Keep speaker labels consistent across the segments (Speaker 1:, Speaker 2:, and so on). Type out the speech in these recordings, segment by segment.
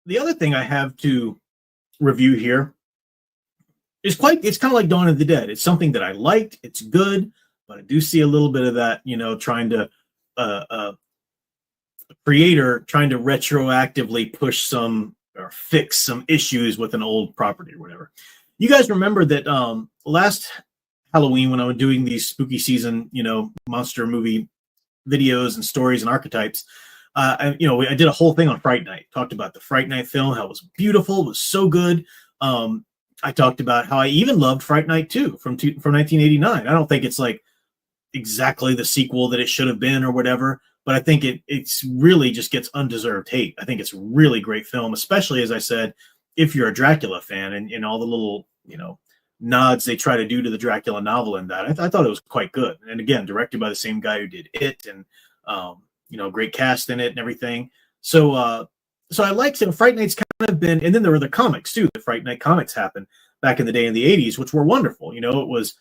Speaker 1: the other thing I have to review here is it's kind of like Dawn of the Dead. It's something that I liked. It's good, but I do see a little bit of that, trying to creator trying to retroactively push some or fix some issues with an old property or whatever. You guys remember that last Halloween when I was doing these spooky season, monster movie videos and stories and archetypes, I did a whole thing on Fright Night. Talked about the Fright Night film, how it was beautiful, it was so good. I talked about how I even loved Fright Night 2 from 1989. I don't think it's like exactly the sequel that it should have been or whatever, but I think it's really just gets undeserved hate. I think it's a really great film, especially, as I said, if you're a Dracula fan and all the little, nods they try to do to the Dracula novel in that. I thought it was quite good. And again, directed by the same guy who did It, and, great cast in it and everything. So I liked it. Fright Night's kind of been, and then there were the comics too. The Fright Night comics happened back in the day in the 80s, which were wonderful. It was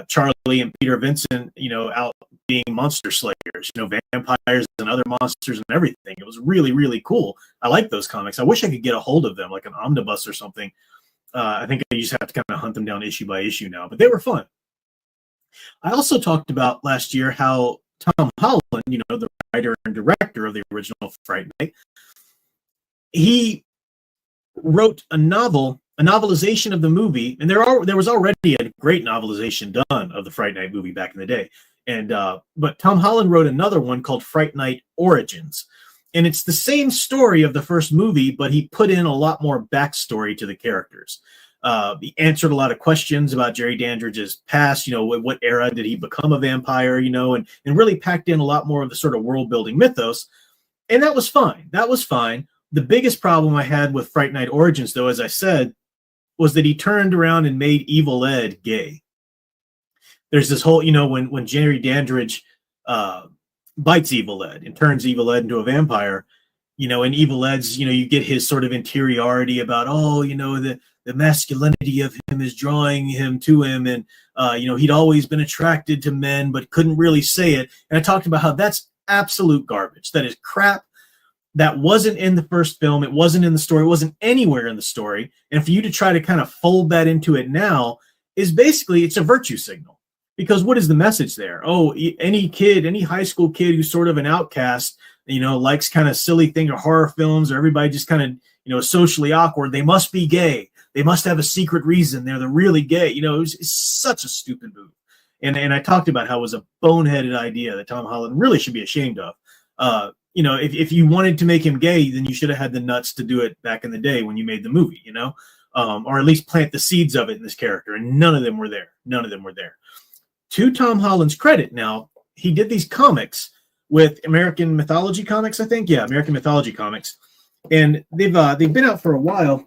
Speaker 1: Charlie and Peter Vincent, out being monster slayers, vampires and other monsters and everything. It was really, really cool. I like those comics. I wish I could get a hold of them, like an omnibus or something. I think I just have to kind of hunt them down issue by issue now, but they were fun. I also talked about last year how Tom Holland, the writer and director of the original Fright Night, he wrote a novelization of the movie, and there was already a great novelization done of the Fright Night movie back in the day. And but Tom Holland wrote another one called Fright Night Origins. And it's the same story of the first movie, but he put in a lot more backstory to the characters. He answered a lot of questions about Jerry Dandridge's past, what era did he become a vampire, and really packed in a lot more of the sort of world-building mythos. And that was fine. That was fine. The biggest problem I had with Fright Night Origins, though, as I said, was that he turned around and made Evil Ed gay. There's this whole, when Jerry Dandridge bites Evil Ed and turns Evil Ed into a vampire, and Evil Ed's, you get his sort of interiority about, the masculinity of him is drawing him to him. And, he'd always been attracted to men, but couldn't really say it. And I talked about how that's absolute garbage. That is crap. That wasn't in the first film. It wasn't in the story. It wasn't anywhere in the story. And for you to try to kind of fold that into it now is basically, it's a virtue signal. Because what is the message there? Oh, any high school kid who's sort of an outcast, likes kind of silly thing or horror films, or everybody just kind of, socially awkward, they must be gay. They must have a secret reason. They're really gay. It's such a stupid move. And I talked about how it was a boneheaded idea that Tom Holland really should be ashamed of. If you wanted to make him gay, then you should have had the nuts to do it back in the day when you made the movie, or at least plant the seeds of it in this character. And none of them were there. To Tom Holland's credit, now, he did these comics with American Mythology Comics, I think. Yeah, American Mythology Comics. And they've been out for a while.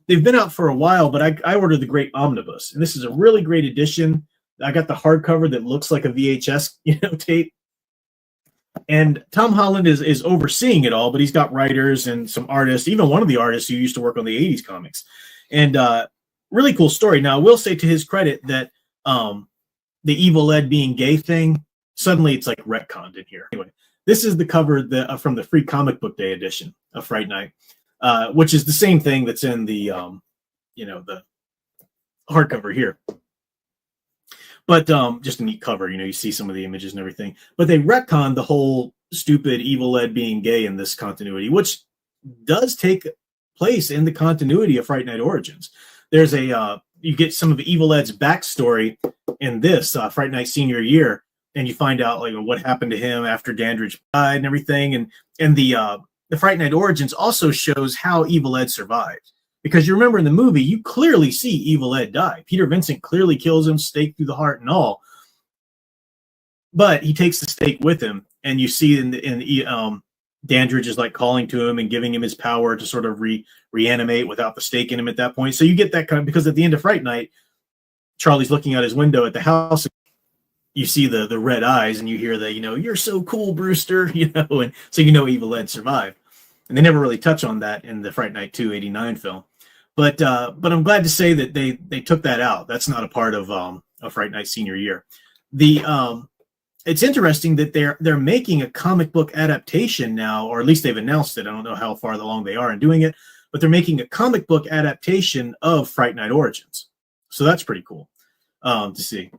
Speaker 1: But I ordered the Great Omnibus. And this is a really great edition. I got the hardcover that looks like a VHS, tape. And Tom Holland is overseeing it all, but he's got writers and some artists, even one of the artists who used to work on the 80s comics. And really cool story. Now, I will say to his credit that the Evil Ed being gay thing, suddenly it's like retconned in here. Anyway, this is the cover from the Free Comic Book Day edition of Fright Night, which is the same thing that's in the, the hardcover here. But just a neat cover, you see some of the images and everything. But they retconned the whole stupid Evil Ed being gay in this continuity, which does take place in the continuity of Fright Night Origins. There's you get some of Evil Ed's backstory in this Fright Night senior year, and you find out like what happened to him after Dandridge died and everything. And the Fright Night Origins also shows how Evil Ed survived. Because you remember in the movie, you clearly see Evil Ed die. Peter Vincent clearly kills him, stake through the heart and all. But he takes the stake with him, and you see in Dandridge is like calling to him and giving him his power to sort of reanimate without the stake in him at that point. So you get that kind of, because at the end of Fright Night, Charlie's looking out his window at the house. You see the red eyes, and you hear the, you're so cool, Brewster, and so Evil Ed survived. And they never really touch on that in the Fright Night 2 '89 film. But I'm glad to say that they took that out. That's not a part of Fright Night senior year. it's interesting that they're making a comic book adaptation now, or at least they've announced it. I don't know how far along they are in doing it, but they're making a comic book adaptation of Fright Night Origins. So that's pretty cool to see.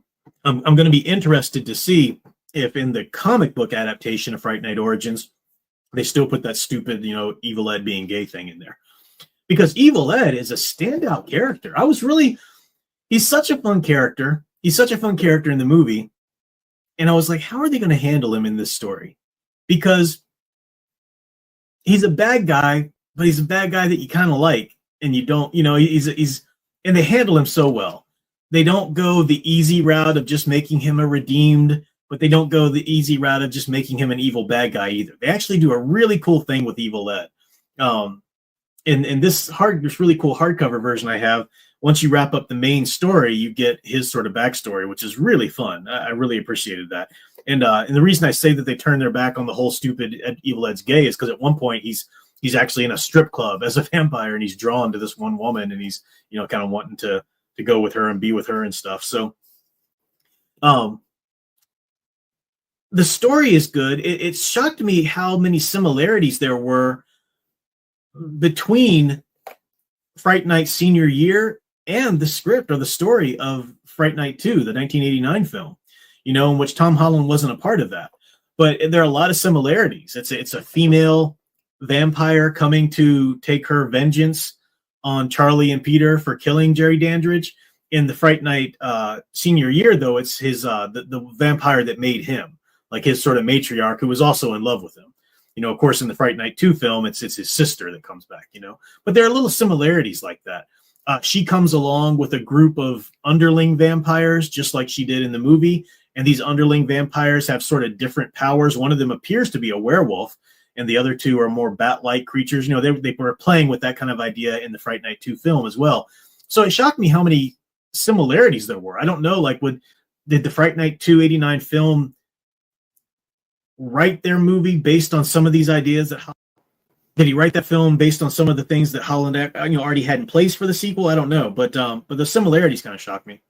Speaker 1: I'm going to be interested to see if in the comic book adaptation of Fright Night Origins, they still put that stupid, Evil Ed being gay thing in there. Because Evil Ed is a standout character. He's such a fun character. He's such a fun character in the movie. And I was like, how are they going to handle him in this story? Because he's a bad guy, but he's a bad guy that you kind of like, and you don't, and they handle him so well. They don't go the easy route of just making him a redeemed, but they don't go the easy route of just making him an evil bad guy either. They actually do a really cool thing with Evil Ed. In this really cool hardcover version I have, once you wrap up the main story, you get his sort of backstory, which is really fun. I really appreciated that. And the reason I say that they turned their back on the whole stupid Evil Ed's gay is because at one point he's actually in a strip club as a vampire, and he's drawn to this one woman, and he's kind of wanting to go with her and be with her and stuff. So the story is good. It shocked me how many similarities there were between Fright Night senior year and the script or the story of Fright Night 2, the 1989 film, in which Tom Holland wasn't a part of that. But there are a lot of similarities. It's a female vampire coming to take her vengeance on Charlie and Peter for killing Jerry Dandridge. In the Fright Night senior year, though, it's his the vampire that made him, like his sort of matriarch, who was also in love with him. Of course, in the Fright Night 2 film, it's his sister that comes back, But there are little similarities like that. She comes along with a group of underling vampires, just like she did in the movie. And these underling vampires have sort of different powers. One of them appears to be a werewolf, and the other two are more bat-like creatures. They were playing with that kind of idea in the Fright Night 2 film as well. So it shocked me how many similarities there were. I don't know, did the Fright Night 2 89 film write their movie based on some of these ideas did he write that film based on some of the things that Holland already had in place for the sequel? I don't know, but the similarities kind of shocked me.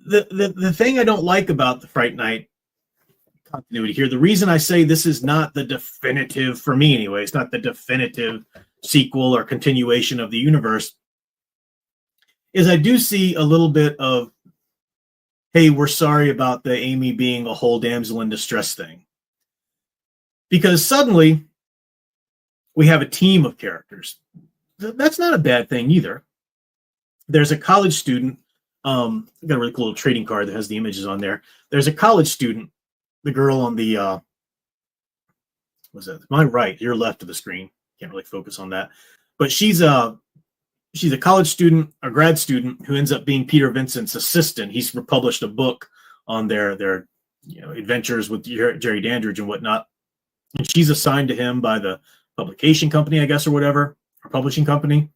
Speaker 1: The thing I don't like about the Fright Night continuity here, the reason I say this is not the definitive, for me anyway, it's not the definitive sequel or continuation of the universe, is I do see a little bit of, hey, we're sorry about the Amy being a whole damsel in distress thing. Because suddenly we have a team of characters. That's not a bad thing either. There's a college student. I've got a really cool little trading card that has the images on there. There's a college student, the girl on the, what's that? My right, your left of the screen. Can't really focus on that. But she's a college student, a grad student, who ends up being Peter Vincent's assistant. He's published a book on their adventures with Jerry Dandridge and whatnot. And she's assigned to him by the publication company, I guess, or whatever, or publishing company.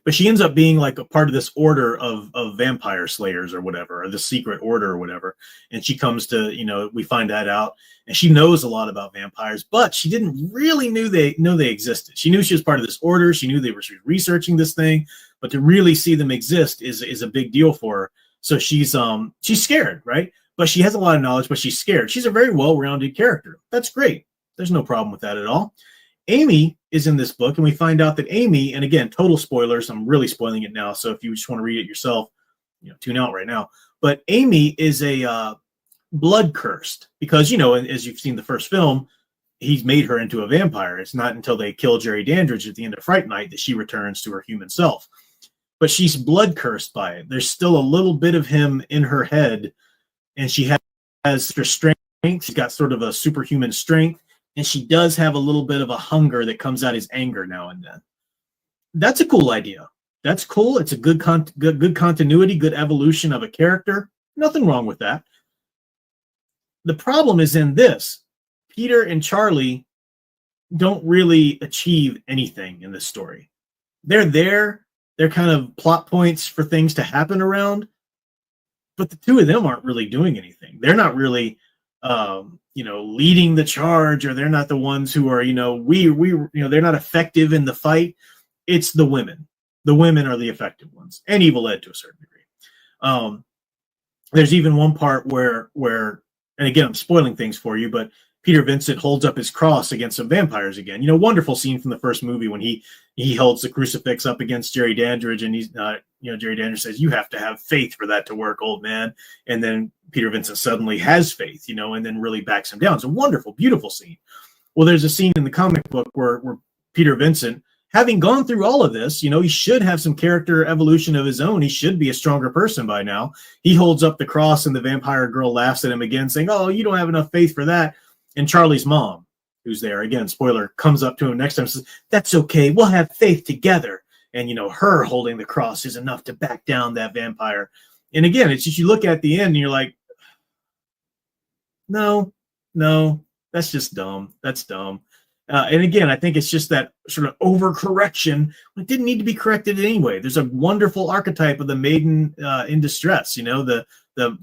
Speaker 1: But she ends up being like a part of this order of vampire slayers or whatever, or the secret order or whatever. And she comes to, we find that out. And she knows a lot about vampires, but she didn't really know they existed. She knew she was part of this order. She knew they were researching this thing, but to really see them exist is a big deal for her. So she's scared, right? But she has a lot of knowledge, but she's scared. She's a very well-rounded character. That's great. There's no problem with that at all. Amy is in this book, and we find out that Amy, and again, total spoilers, I'm really spoiling it now, so if you just want to read it yourself, tune out right now. But Amy is a blood cursed because, as you've seen the first film, he's made her into a vampire. It's not until they kill Jerry Dandridge at the end of Fright Night that she returns to her human self. But she's blood cursed by it. There's still a little bit of him in her head, and she has her strength. She's got sort of a superhuman strength, and she does have a little bit of a hunger that comes out as anger now and then. That's a cool idea. That's cool. It's a good continuity, good evolution of a character. Nothing wrong with that. The problem is in this. Peter and Charlie don't really achieve anything in this story. They're there. They're kind of plot points for things to happen around. But the two of them aren't really doing anything. They're not really, leading the charge, or they're not the ones who are, they're not effective in the fight. It's the women. The women are the effective ones, and Evil Ed to a certain degree. There's even one part and again, I'm spoiling things for you, but Peter Vincent holds up his cross against some vampires again. Wonderful scene from the first movie when he holds the crucifix up against Jerry Dandridge, and Jerry Dandridge says, "You have to have faith for that to work, old man." And then Peter Vincent suddenly has faith, and then really backs him down. It's a wonderful, beautiful scene. Well, there's a scene in the comic book where Peter Vincent, having gone through all of this, he should have some character evolution of his own. He should be a stronger person by now. He holds up the cross, and the vampire girl laughs at him again, saying, "Oh, you don't have enough faith for that." And Charlie's mom, who's there, again, spoiler, comes up to him next time and says, "That's okay. We'll have faith together." And, her holding the cross is enough to back down that vampire. And again, it's just, you look at the end and you're like, no, that's just dumb. That's dumb. And again, I think it's just that sort of overcorrection. It didn't need to be corrected anyway. There's a wonderful archetype of the maiden in distress. The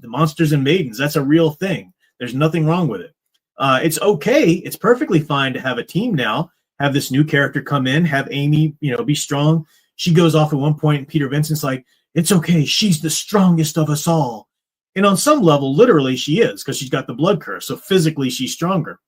Speaker 1: monsters and maidens. That's a real thing. There's nothing wrong with it. It's okay. It's perfectly fine to have a team now. Have this new character come in. Have Amy, be strong. She goes off at one point, and Peter Vincent's like, "It's okay. She's the strongest of us all." And on some level, literally, she is, because she's got the blood curse. So physically, she's stronger.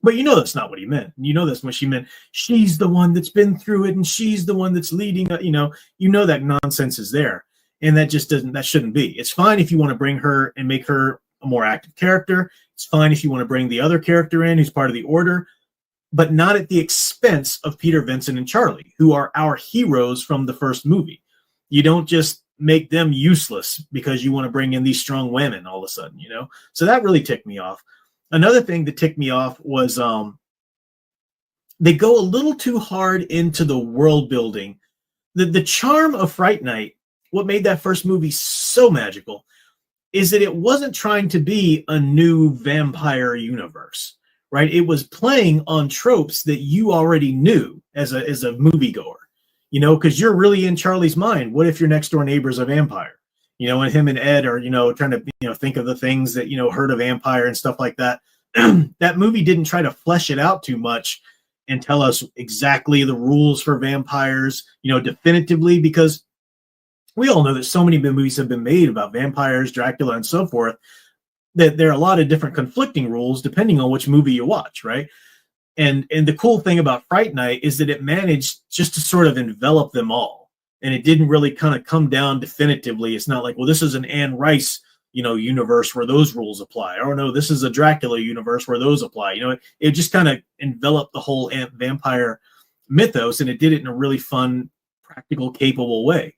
Speaker 1: But that's not what he meant. That's what she meant. She's the one that's been through it, and she's the one that's leading. That nonsense is there, and that shouldn't be. It's fine if you want to bring her and make her a more active character. It's fine if you want to bring the other character in who's part of the Order, but not at the expense of Peter Vincent and Charlie, who are our heroes from the first movie. You don't just make them useless because you want to bring in these strong women all of a sudden. So that really ticked me off. Another thing that ticked me off was they go a little too hard into the world building. The charm of Fright Night, what made that first movie so magical, is that it wasn't trying to be a new vampire universe, right? It was playing on tropes that you already knew as a moviegoer, because you're really in Charlie's mind. What if your next door neighbor's a vampire? And him and Ed are, trying to, think of the things that, heard of vampire and stuff like that. That movie didn't try to flesh it out too much and tell us exactly the rules for vampires, definitively, because we all know that so many movies have been made about vampires, Dracula, and so forth, that there are a lot of different conflicting rules depending on which movie you watch, right? And the cool thing about Fright Night is that it managed just to sort of envelop them all. And it didn't really kind of come down definitively. It's not like, well, this is an Anne Rice, universe where those rules apply. Or no, this is a Dracula universe where those apply. It just kind of enveloped the whole vampire mythos, and it did it in a really fun, practical, capable way.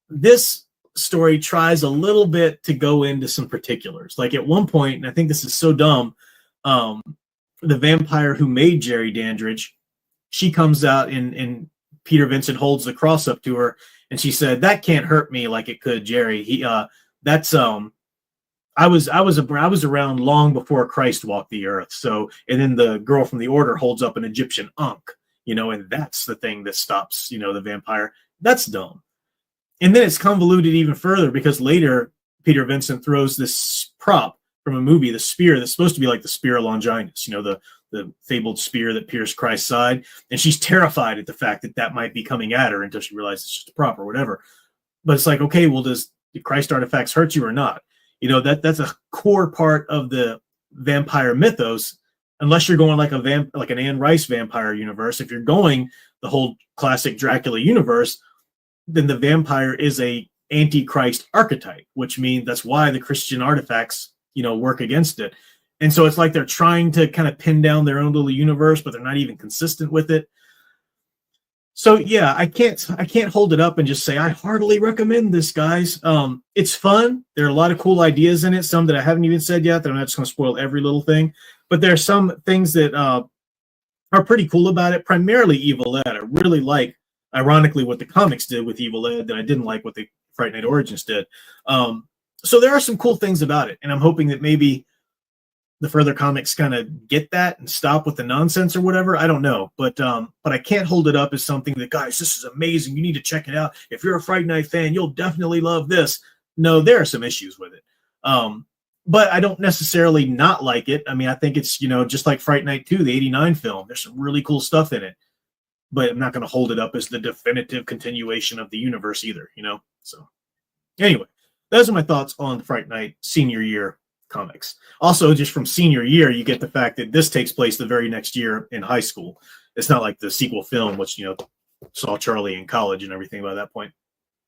Speaker 1: This story tries a little bit to go into some particulars. Like at one point, and I think this is so dumb, the vampire who made Jerry Dandridge, she comes out and Peter Vincent holds the cross up to her, and she said, "That can't hurt me like it could Jerry. I was around long before Christ walked the earth." So, and then the girl from the Order holds up an Egyptian ankh, and that's the thing that stops, the vampire. That's dumb. And then it's convoluted even further because later Peter Vincent throws this prop from a movie, the spear that's supposed to be like the spear of Longinus, the fabled spear that pierced Christ's side. And she's terrified at the fact that might be coming at her until she realizes it's just a prop or whatever. But it's like, okay, well, do Christ artifacts hurt you or not? That's a core part of the vampire mythos, unless you're going like an Anne Rice vampire universe. If you're going the whole classic Dracula universe, then the vampire is a antichrist archetype, which means that's why the Christian artifacts, work against it. And so it's like they're trying to kind of pin down their own little universe, but they're not even consistent with it. So yeah, I can't hold it up and just say I heartily recommend this, guys. It's fun. There are a lot of cool ideas in it, some that I haven't even said yet, that I'm not just going to spoil every little thing. But there are some things that are pretty cool about it, primarily Evil Ed. I really like, ironically, what the comics did with Evil Ed that I didn't like what the Fright Night Origins did. So there are some cool things about it, and I'm hoping that maybe the further comics kind of get that and stop with the nonsense or whatever. I don't know, but I can't hold it up as something that, guys, this is amazing. You need to check it out. If you're a Fright Night fan, you'll definitely love this. No, there are some issues with it. But I don't necessarily not like it. I mean, I think it's, just like Fright Night 2, the 89 film. There's some really cool stuff in it, but I'm not going to hold it up as the definitive continuation of the universe either, So anyway, those are my thoughts on the Fright Night senior year comics. Also, just from senior year, you get the fact that this takes place the very next year in high school. It's not like the sequel film, which, saw Charlie in college and everything by that point.